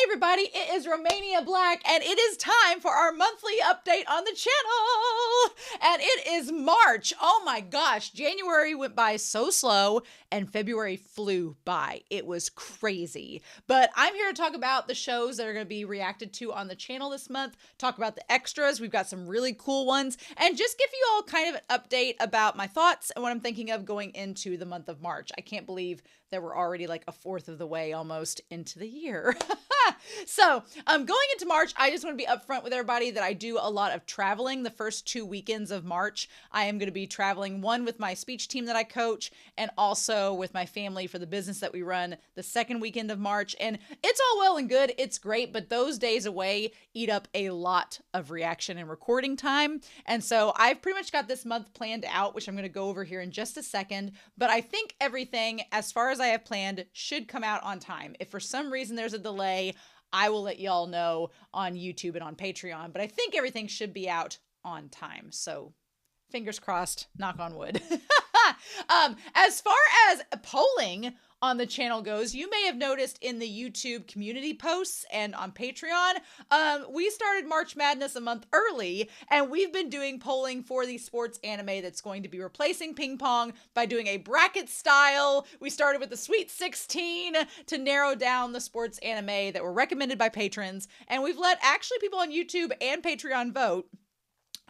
everybody, it is Romania Black, and it is time for our monthly update on the channel. And it is March. Oh my gosh, January went by so slow, and February flew by. It was crazy. But I'm here to talk about the shows that are going to be reacted to on the channel this month, talk about the extras. We've got some really cool ones, and just give you all kind of an update about my thoughts and what I'm thinking of going into the month of March. I can't believe that we're already like a fourth of the way almost into the year. So going into March, I just want to be upfront with everybody that I do a lot of traveling. The first 2 weekends of March, I am going to be traveling, one with my speech team that I coach, and also with my family for the business that we run the second weekend of March. And it's all well and good. It's great, but those days away eat up a lot of reaction and recording time. And so I've pretty much got this month planned out, which I'm going to go over here in just a second. But I think everything, as far as I have planned, should come out on time. If for some reason there's a delay, I will let y'all know on YouTube and on Patreon, but I think everything should be out on time. So fingers crossed, knock on wood. As far as polling on the channel goes, you may have noticed in the YouTube community posts and on Patreon, we started March Madness a month early, and we've been doing polling for the sports anime that's going to be replacing ping pong by doing a bracket style. We started with the Sweet 16 to narrow down the sports anime that were recommended by patrons, and we've let actually people on YouTube and Patreon vote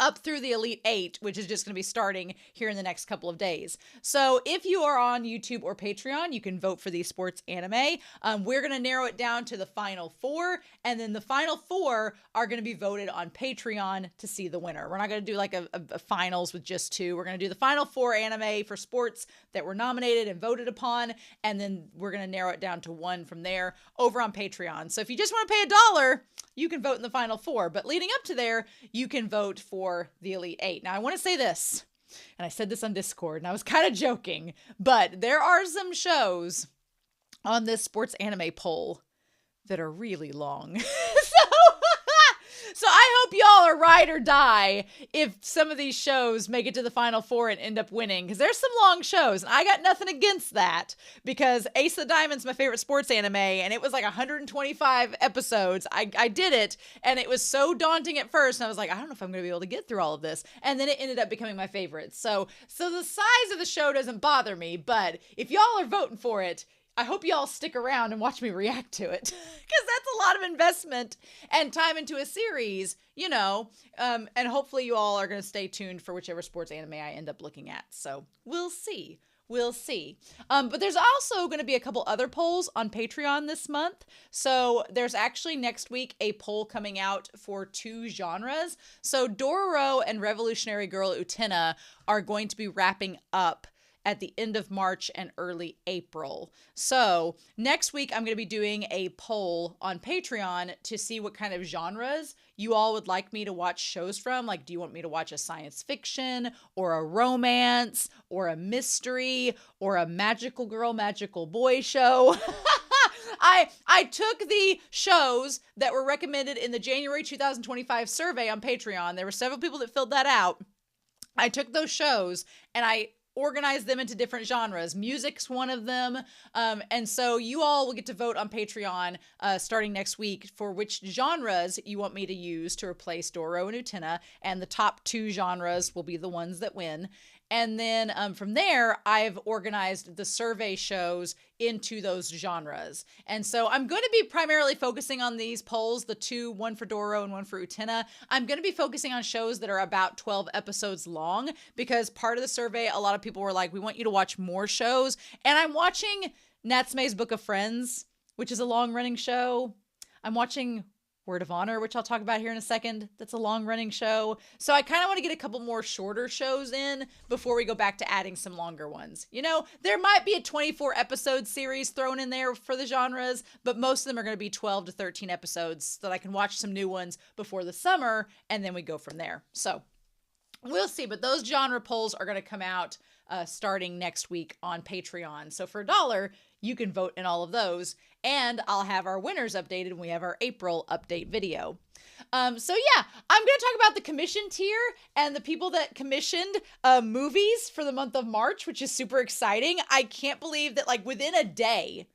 up through the Elite 8, which is just going to be starting here in the next couple of days. So if you are on YouTube or Patreon, you can vote for the sports anime. We're going to narrow it down to the final 4, and then the final 4 are going to be voted on Patreon to see the winner. We're not going to do like a finals with just 2. We're going to do the final 4 anime for sports that were nominated and voted upon, and then we're going to narrow it down to 1 from there over on Patreon. So if you just want to pay $1, you can vote in the final 4, but leading up to there, you can vote for the Elite 8. Now, I want to say this, and I said this on Discord, and I was kind of joking, but there are some shows on this sports anime poll that are really long. So I hope y'all are ride or die if some of these shows make it to the final 4 and end up winning, because there's some long shows, and I got nothing against that, because Ace of the Diamond's my favorite sports anime, and it was like 125 episodes. I did it, and it was so daunting at first, and I was like, I don't know if I'm going to be able to get through all of this, and then it ended up becoming my favorite. So the size of the show doesn't bother me, but if y'all are voting for it, I hope y'all stick around and watch me react to it, because that's a lot of investment and time into a series, you know, and hopefully you all are going to stay tuned for whichever sports anime I end up looking at. So we'll see. We'll see. But there's also going to be a couple other polls on Patreon this month. So there's actually next week a poll coming out for 2 genres. So Dororo and Revolutionary Girl Utena are going to be wrapping up at the end of March and early April. So next week, I'm going to be doing a poll on Patreon to see what kind of genres you all would like me to watch shows from. Like, do you want me to watch a science fiction or a romance or a mystery or a magical girl, magical boy show? I took the shows that were recommended in the January 2025 survey on Patreon. There were several people that filled that out. I took those shows and I organize them into different genres. Music's one of them. And so you all will get to vote on Patreon starting next week for which genres you want me to use to replace Dororo and Utena. And the top 2 genres will be the ones that win. And then from there, I've organized the survey shows into those genres. And so I'm going to be primarily focusing on these polls, the 2, one for Dororo and one for Utena. I'm going to be focusing on shows that are about 12 episodes long, because part of the survey, a lot of people were like, we want you to watch more shows. And I'm watching Natsume's Book of Friends, which is a long-running show. I'm watching Word of Honor, which I'll talk about here in a second. That's a long-running show. So I kind of want to get a couple more shorter shows in before we go back to adding some longer ones. You know, there might be a 24-episode series thrown in there for the genres, but most of them are going to be 12 to 13 episodes so that I can watch some new ones before the summer, and then we go from there. So we'll see, but those genre polls are going to come out starting next week on Patreon. So for $1, you can vote in all of those, and I'll have our winners updated when we have our April update video. So yeah, I'm going to talk about the commission tier and the people that commissioned movies for the month of March, which is super exciting. I can't believe that like within a day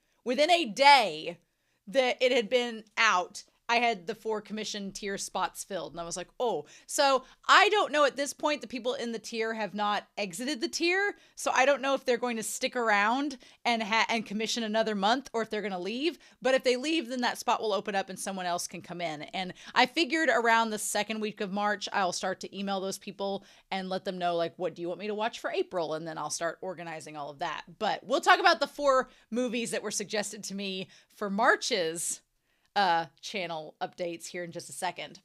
that it had been out, I had the 4 commission tier spots filled. And I was like, oh, so I don't know at this point, the people in the tier have not exited the tier. So I don't know if they're going to stick around and commission another month or if they're going to leave. But if they leave, then that spot will open up and someone else can come in. And I figured around the second week of March, I'll start to email those people and let them know, like, what do you want me to watch for April? And then I'll start organizing all of that. But we'll talk about the 4 movies that were suggested to me for March's channel updates here in just a second.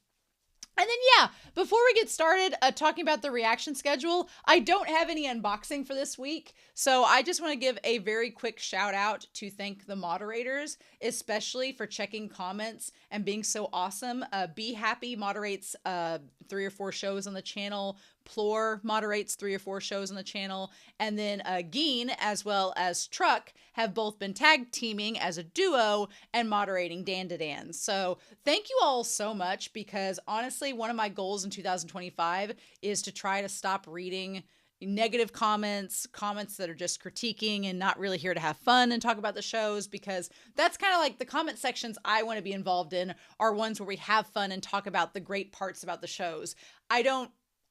And then, yeah, before we get started talking about the reaction schedule, I don't have any unboxing for this week. So I just want to give a very quick shout out to thank the moderators, especially for checking comments and being so awesome. Be Happy moderates 3 or 4 shows on the channel. Plore moderates 3 or 4 shows on the channel. And then Geen as well as Truck have both been tag teaming as a duo and moderating Dan to Dan. So thank you all so much, because honestly, one of my goals in 2025 is to try to stop reading negative comments that are just critiquing and not really here to have fun and talk about the shows, because that's kind of like the comment sections I want to be involved in are ones where we have fun and talk about the great parts about the shows.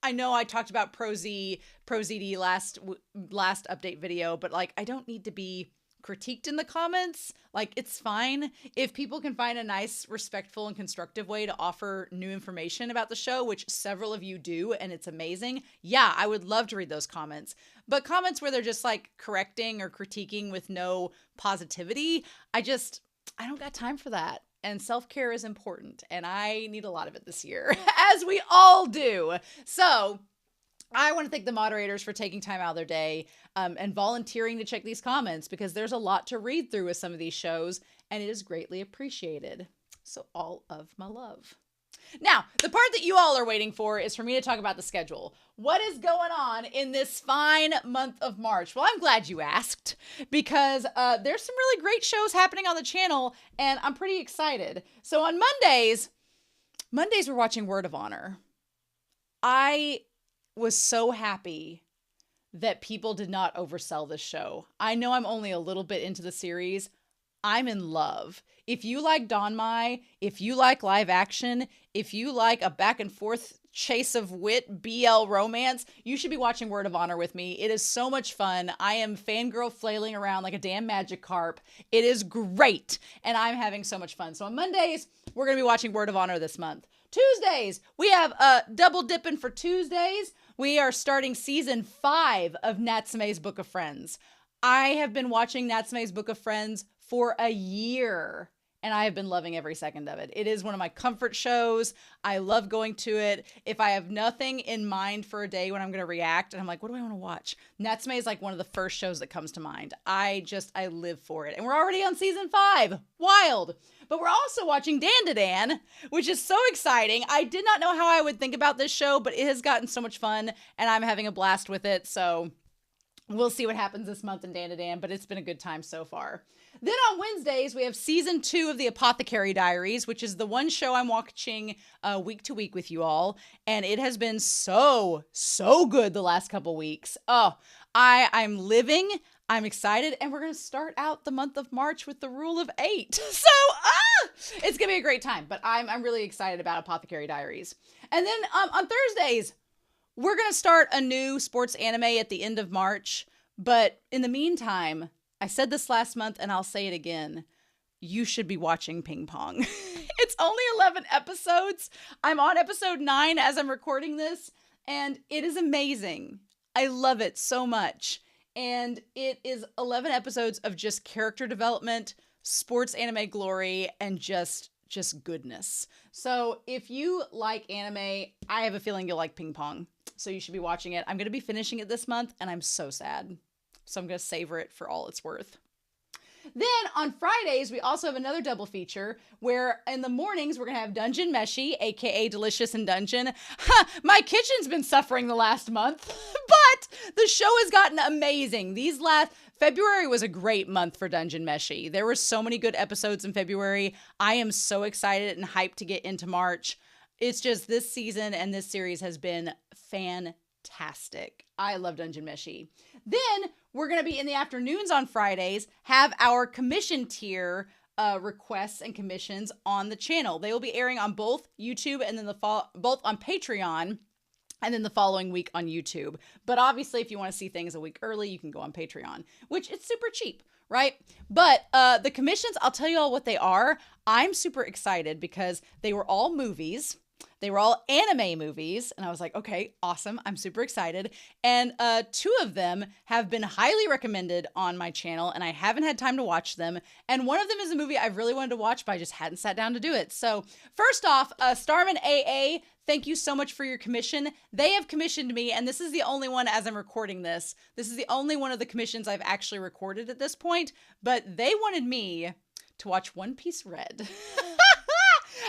I know I talked about Pro ZD last update video, but like, I don't need to be critiqued in the comments. Like, it's fine if people can find a nice, respectful, and constructive way to offer new information about the show, which several of you do, and it's amazing. Yeah, I would love to read those comments. But comments where they're just like correcting or critiquing with no positivity, I don't got time for that. And self-care is important, and I need a lot of it this year, as we all do. So I want to thank the moderators for taking time out of their day and volunteering to check these comments, because there's a lot to read through with some of these shows, and it is greatly appreciated. So all of my love. Now, the part that you all are waiting for is for me to talk about the schedule. What is going on in this fine month of March? Well, I'm glad you asked, because there's some really great shows happening on the channel, and I'm pretty excited. So on Mondays we're watching Word of Honor. I was so happy that people did not oversell this show. I know I'm only a little bit into the series. I'm in love. If you like Donmai, if you like live action, if you like a back and forth chase of wit BL romance, you should be watching Word of Honor with me. It is so much fun. I am fangirl flailing around like a damn magic carp. It is great, and I'm having so much fun. So on Mondays, we're going to be watching Word of Honor this month. Tuesdays, we have double dipping for Tuesdays. We are starting season 5 of Natsume's Book of Friends. I have been watching Natsume's Book of Friends for a year, and I have been loving every second of it. It is one of my comfort shows. I love going to it. If I have nothing in mind for a day when I'm going to react, and I'm like, what do I want to watch? Natsume is like one of the first shows that comes to mind. I live for it. And we're already on season 5. Wild. But we're also watching Dan to Dan, which is so exciting. I did not know how I would think about this show, but it has gotten so much fun, and I'm having a blast with it. So we'll see what happens this month in Dan to Dan, but it's been a good time so far. Then on Wednesdays, we have season 2 of the Apothecary Diaries, which is the one show I'm watching week to week with you all. And it has been so good the last couple weeks. Oh, I'm living. I'm excited. And we're going to start out the month of March with the Rule of 8. So, it's going to be a great time. But I'm really excited about Apothecary Diaries. And then on Thursdays, we're going to start a new sports anime at the end of March. But in the meantime, I said this last month and I'll say it again. You should be watching Ping Pong. It's only 11 episodes. I'm on episode 9 as I'm recording this, and it is amazing. I love it so much. And it is 11 episodes of just character development, sports anime glory, and just goodness. So if you like anime, I have a feeling you'll like Ping Pong. So you should be watching it. I'm going to be finishing it this month, and I'm so sad. So I'm going to savor it for all it's worth. Then on Fridays, we also have another double feature where in the mornings, we're going to have Dungeon Meshi, aka Delicious in Dungeon. My kitchen's been suffering the last month, but the show has gotten amazing. February was a great month for Dungeon Meshi. There were so many good episodes in February. I am so excited and hyped to get into March. It's just this season and this series has been fantastic. I love Dungeon Meshi. Then we're going to be in the afternoons on Fridays, have our commission tier requests and commissions on the channel. They will be airing on both YouTube and then both on Patreon, and then the following week on YouTube. But obviously, if you want to see things a week early, you can go on Patreon, which it's super cheap, right? But the commissions, I'll tell you all what they are. I'm super excited because they were all movies. They were all anime movies. And I was like, okay, awesome. I'm super excited. And 2 of them have been highly recommended on my channel, and I haven't had time to watch them. And one of them is a movie I've really wanted to watch, but I just hadn't sat down to do it. So first off, Starman AA, thank you so much for your commission. They have commissioned me, and this is the only one as I'm recording this. This is the only one of the commissions I've actually recorded at this point, but they wanted me to watch One Piece Red.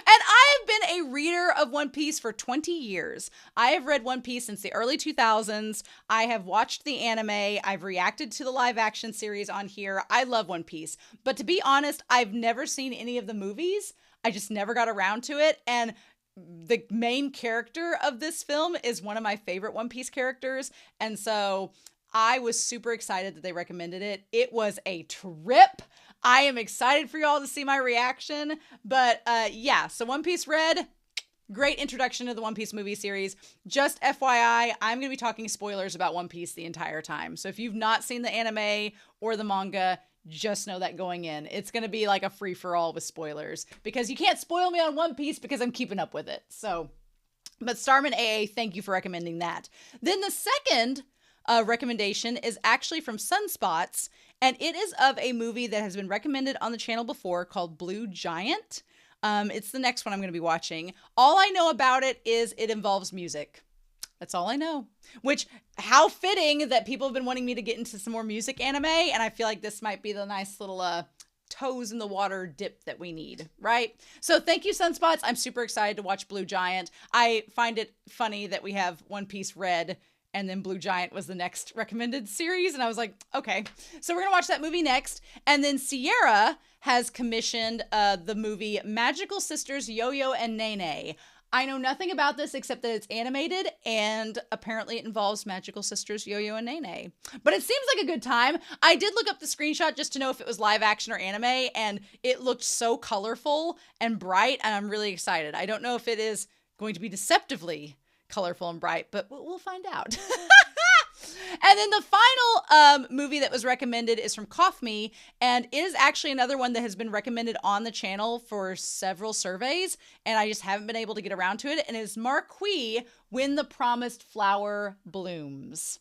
And I have been a reader of One Piece for 20 years. I have read One Piece since the early 2000s. I have watched the anime. I've reacted to the live action series on here. I love One Piece. But to be honest, I've never seen any of the movies. I just never got around to it. And the main character of this film is one of my favorite One Piece characters. And so I was super excited that they recommended it. It was a trip. I am excited for y'all to see my reaction. But yeah, so One Piece Red, great introduction to the One Piece movie series. Just FYI, I'm going to be talking spoilers about One Piece the entire time. So if you've not seen the anime or the manga, just know that going in. It's going to be like a free-for-all with spoilers, because you can't spoil me on One Piece because I'm keeping up with it. So, but Starman AA, thank you for recommending that. Then the second recommendation is actually from Sunspots, and it is of a movie that has been recommended on the channel before called Blue Giant. It's the next one I'm going to be watching. All I know about it is it involves music. That's all I know. Which, how fitting that people have been wanting me to get into some more music anime, and I feel like this might be the nice little toes in the water dip that we need, right? So thank you, Sunspots. I'm super excited to watch Blue Giant. I find it funny that we have One Piece Red, and then Blue Giant was the next recommended series. And I was like, okay, so we're going to watch that movie next. And then Sierra has commissioned the movie Magical Sisters Yo-Yo and Nene. I know nothing about this except that it's animated, and apparently it involves magical sisters Yo-Yo and Nene. But it seems like a good time. I did look up the screenshot just to know if it was live action or anime, and it looked so colorful and bright, and I'm really excited. I don't know if it is going to be deceptively colorful and bright, but we'll find out. And then the final movie that was recommended is from Cough Me, and it is actually another one that has been recommended on the channel for several surveys, and I just haven't been able to get around to it, and it is Marquis, When the Promised Flower Blooms.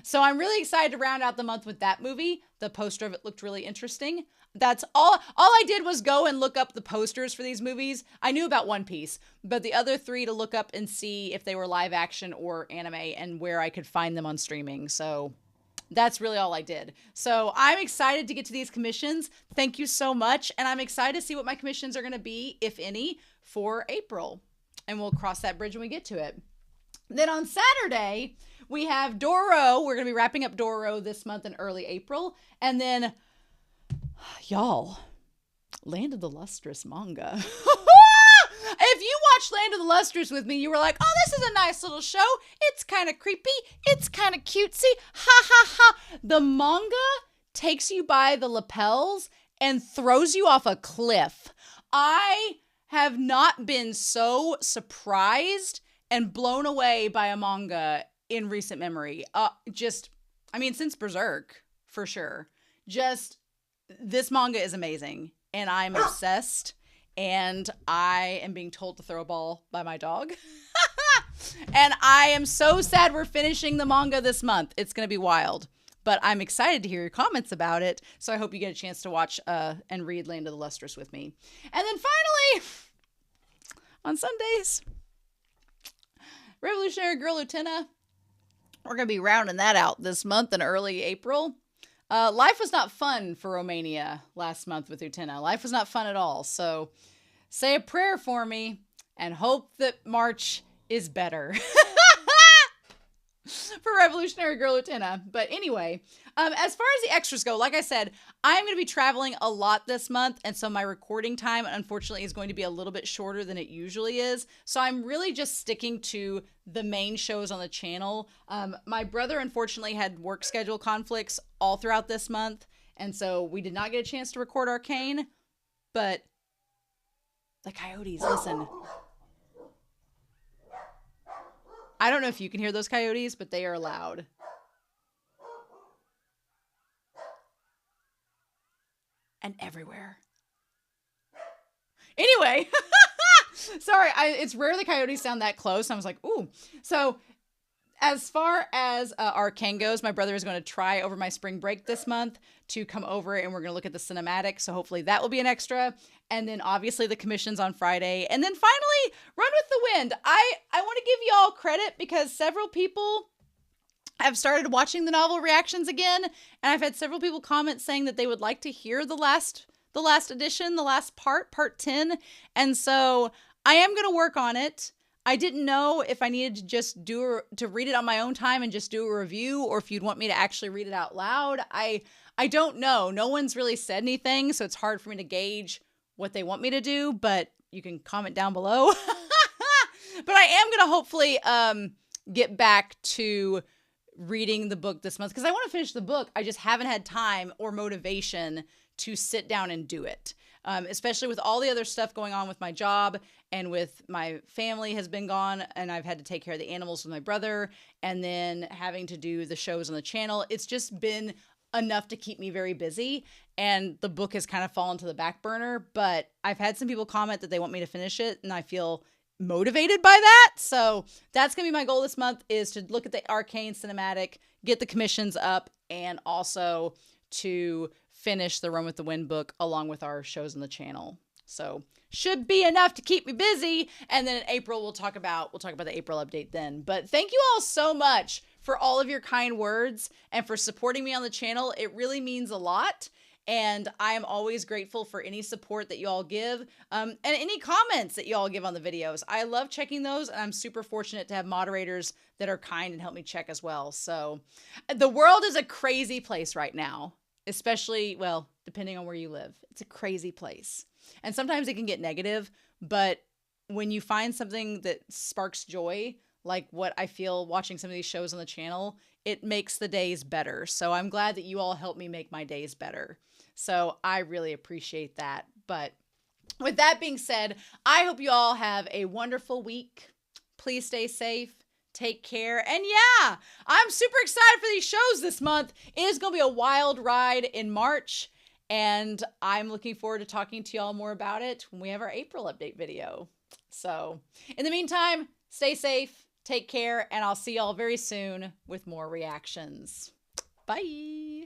So I'm really excited to round out the month with that movie. The poster of it looked really interesting. That's all I did was go and look up the posters for these movies. I knew about One Piece, but the other 3 to look up and see if they were live action or anime and where I could find them on streaming. So that's really all I did. So I'm excited to get to these commissions. Thank you so much. And I'm excited to see what my commissions are going to be, if any, for April. And we'll cross that bridge when we get to it. Then on Saturday, we have Dororo. We're going to be wrapping up Dororo this month in early April. And then, y'all, Land of the Lustrous manga. If you watched Land of the Lustrous with me, you were like, oh, this is a nice little show. It's kind of creepy. It's kind of cutesy. Ha, ha, ha. The manga takes you by the lapels and throws you off a cliff. I have not been so surprised and blown away by a manga in recent memory. Since Berserk, for sure. This manga is amazing, and I'm obsessed, and I am being told to throw a ball by my dog. And I am so sad we're finishing the manga this month. It's going to be wild, but I'm excited to hear your comments about it, so I hope you get a chance to watch and read Land of the Lustrous with me. And then finally, on Sundays, Revolutionary Girl Utena. We're going to be rounding that out this month in early April. Life was not fun for Romania last month with Utena. Life was not fun at all. So say a prayer for me and hope that March is better for Revolutionary Girl Utena. But anyway, as far as the extras go, like I said, I'm going to be traveling a lot this month. And so my recording time, unfortunately, is going to be a little bit shorter than it usually is. So I'm really just sticking to the main shows on the channel. My brother, unfortunately, had work schedule conflicts all throughout this month. And so we did not get a chance to record Arcane. But the coyotes, listen. I don't know if you can hear those coyotes, but they are loud. And everywhere. Anyway, sorry, it's rare the coyotes sound that close. I was like, ooh. So as far as Arcane goes, my brother is going to try over my spring break this month to come over, and we're going to look at the cinematic. So hopefully that will be an extra. And then obviously the commissions on Friday. And then finally, Run with the Wind. I want to give you all credit because several people have started watching the novel reactions again. And I've had several people comment saying that they would like to hear the last edition, the last part 10. And so I am going to work on it. I didn't know if I needed to just to read it on my own time and just do a review, or if you'd want me to actually read it out loud. I don't know. No one's really said anything, so it's hard for me to gauge what they want me to do, but you can comment down below. But I am going to hopefully get back to reading the book this month because I want to finish the book. I just haven't had time or motivation to sit down and do it. Especially with all the other stuff going on with my job and with my family has been gone, and I've had to take care of the animals with my brother, and then having to do the shows on the channel. It's just been enough to keep me very busy, and the book has kind of fallen to the back burner, but I've had some people comment that they want me to finish it, and I feel motivated by that. So that's going to be my goal this month, is to look at the Arcane cinematic, get the commissions up, and also to finish the Run with the Wind book along with our shows on the channel. So should be enough to keep me busy. And then in April, we'll talk about the April update then. But thank you all so much for all of your kind words and for supporting me on the channel. It really means a lot. And I am always grateful for any support that you all give, and any comments that you all give on the videos. I love checking those, and I'm super fortunate to have moderators that are kind and help me check as well. So the world is a crazy place right now, especially, well, depending on where you live. It's a crazy place. And sometimes it can get negative, but when you find something that sparks joy, like what I feel watching some of these shows on the channel, it makes the days better. So I'm glad that you all help me make my days better. So I really appreciate that. But with that being said, I hope you all have a wonderful week. Please stay safe. Take care. And yeah, I'm super excited for these shows this month. It is going to be a wild ride in March. And I'm looking forward to talking to y'all more about it when we have our April update video. So in the meantime, stay safe, take care, and I'll see y'all very soon with more reactions. Bye.